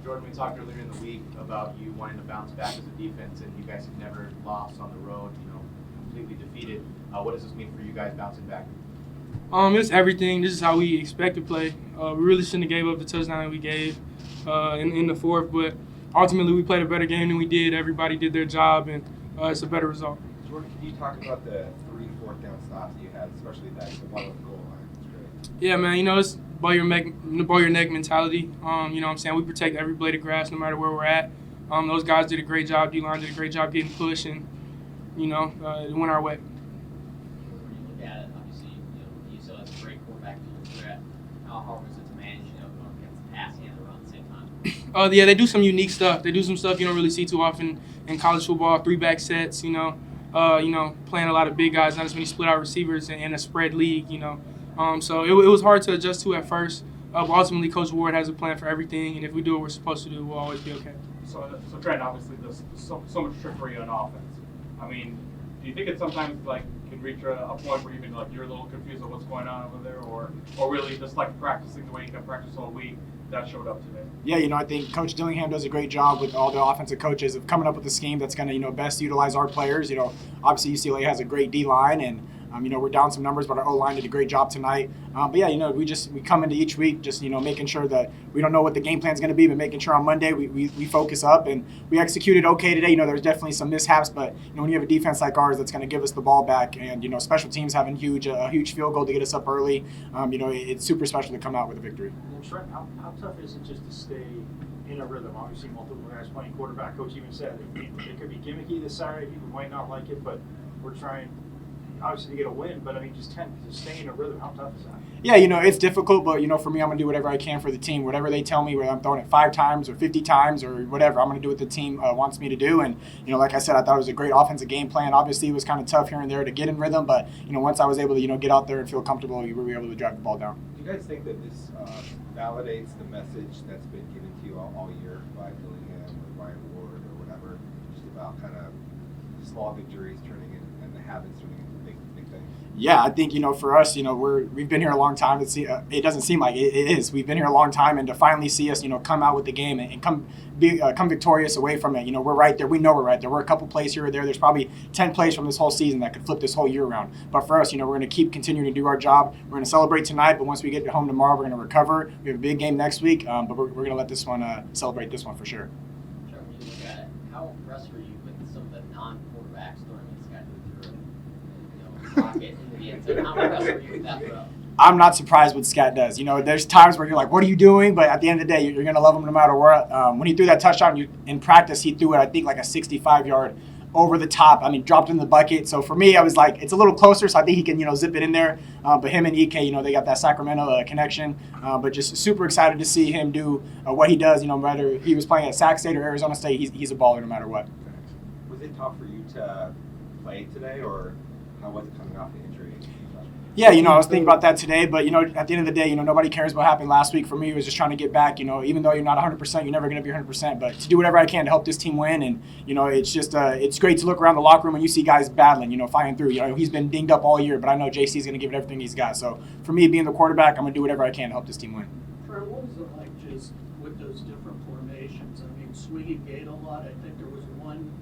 Jordan, we talked earlier in the week about you wanting to bounce back as a defense, and you guys have never lost on the road, completely defeated. What does this mean for you guys bouncing back? It's everything. This is how we expect to play. We really shouldn't have gave up the touchdown that we gave in the fourth, but ultimately we played a better game than we did. Everybody did their job, and it's a better result. Jordan, can you talk about the 3 and 4th down stops that you had, especially the one with the goal line? It's great. Yeah, man. It's bow your neck mentality. You know what I'm saying? We protect every blade of grass no matter where we're at. Those guys did a great job. D-line did a great job getting pushed, and it went our way. When you look at it, obviously, you still have a great quarterback threat. How hard was it to manage, going against the pass and the run at the same time? Yeah, they do some unique stuff. They do some stuff you don't really see too often in college football. 3-back sets, playing a lot of big guys, not as many split out receivers in a spread league, So it was hard to adjust to at first. But ultimately, Coach Ward has a plan for everything, and if we do what we're supposed to do, we'll always be okay. So Trent, obviously, there's so much trickery on offense. I mean, do you think it sometimes can reach a point where even you're a little confused of what's going on over there, or really just practicing the way you can practice all week that showed up today? Yeah, I think Coach Dillingham does a great job with all the offensive coaches of coming up with a scheme that's going to best utilize our players. Obviously UCLA has a great D line, and we're down some numbers, but our O-line did a great job tonight. But yeah, we come into each week just making sure that we don't know what the game plan is going to be, but making sure on Monday we focus up, and we executed okay today. There's definitely some mishaps, but when you have a defense like ours that's going to give us the ball back, and special teams having a huge field goal to get us up early, it's super special to come out with a victory. And Trent, how tough is it just to stay in a rhythm? Obviously, multiple guys playing quarterback. Coach even said it could be gimmicky this Saturday. People might not like it, but we're trying obviously to get a win, but just to stay in a rhythm. How tough is that? Yeah, it's difficult, but for me, I'm gonna do whatever I can for the team. Whatever they tell me, whether I'm throwing it 5 times or 50 times or whatever, I'm gonna do what the team wants me to do. And like I said, I thought it was a great offensive game plan. Obviously, it was kind of tough here and there to get in rhythm, but once I was able to get out there and feel comfortable, we were able to drive the ball down. Do you guys think that this validates the message that's been given to you all year by Dillingham or Ryan Ward or whatever, just about kind of small victories turning in and the habits turning into big things? Yeah, I think for us, we've been here a long time. It doesn't seem like it is. We've been here a long time, and to finally see us, come out with the game and come victorious away from it. We're right there. We know we're right there. We're a couple plays here or there. There's probably 10 plays from this whole season that could flip this whole year around. But for us, we're going to keep continuing to do our job. We're going to celebrate tonight, but once we get home tomorrow, we're going to recover. We have a big game next week, but we're going to let this one celebrate this one for sure. Sure, when you look at it, how impressed were you with some of the non-quarterbacks throwing this guy through rocket into the end zone? How impressed were you with that throw? I'm not surprised what Scat does. There's times where you're like, what are you doing? But at the end of the day, you're going to love him no matter what. When he threw that touchdown in practice, he threw it, I think, like a 65-yard over the top. Dropped in the bucket. So for me, I was like, it's a little closer, so I think he can, zip it in there. But him and EK, they got that Sacramento connection. But just super excited to see him do what he does. Whether he was playing at Sac State or Arizona State, he's a baller no matter what. Was it tough for you to play today, or how was it coming off the injury? Yeah, I was thinking about that today, but, at the end of the day, nobody cares what happened last week. For me, it was just trying to get back. Even though you're not 100%, you're never going to be 100%, but to do whatever I can to help this team win. And, it's just it's great to look around the locker room and you see guys battling, fighting through. He's been dinged up all year, but I know JC's going to give it everything he's got. So for me, being the quarterback, I'm going to do whatever I can to help this team win. Trent, what was it like just with those different formations? Swinging gate a lot. I think there was one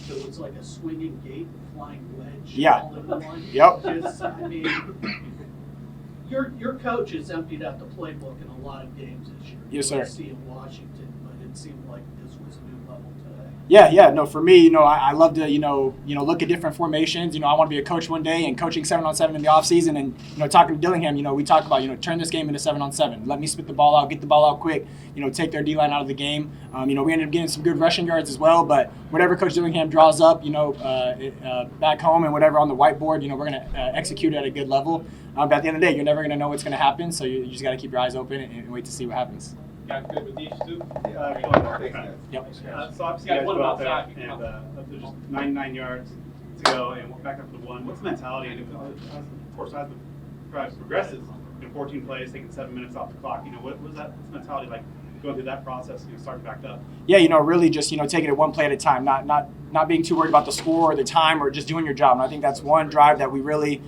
that was like a swinging gate and flying wedge. Yeah. All in one. Yep. Just, your coach has emptied out the playbook in a lot of games this year. Yes, sir. See in Washington, but it seemed like this was a new level today. Yeah. No, for me, I love to, look at different formations. I want to be a coach one day, and coaching 7-on-7 in the offseason, and, talking to Dillingham, we talk about, turn this game into 7-on-7. Let me spit the ball out, get the ball out quick, take their D-line out of the game. We ended up getting some good rushing yards as well, but whatever Coach Dillingham draws up, back home and whatever on the whiteboard, we're going to execute at a good level. But at the end of the day, you're never going to know what's going to happen, so you just got to keep your eyes open and wait to see what happens. Yeah, good with these two. Yep. So obviously, you guys go out there, and there's just 99 yards to go, and we're back up to 1. What's the mentality? And of course, as the drive progresses, 14 plays, taking 7 minutes off the clock. What's the mentality like going through that process? Starting back up. Yeah, really just taking it one play at a time, not not being too worried about the score or the time or just doing your job. And I think that's one drive that we really,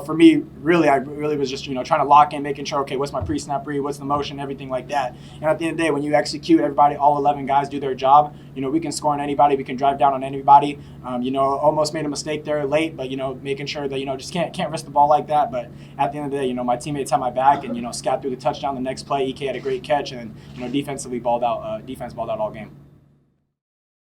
for me, I really was just, trying to lock in, making sure, okay, what's my pre-snap read, what's the motion, everything like that. And at the end of the day, when you execute, everybody, all 11 guys do their job. We can score on anybody, we can drive down on anybody. Almost made a mistake there late, but, making sure that, just can't risk the ball like that. But at the end of the day, my teammates had my back and, scat through the touchdown the next play. EK had a great catch and, defense balled out all game.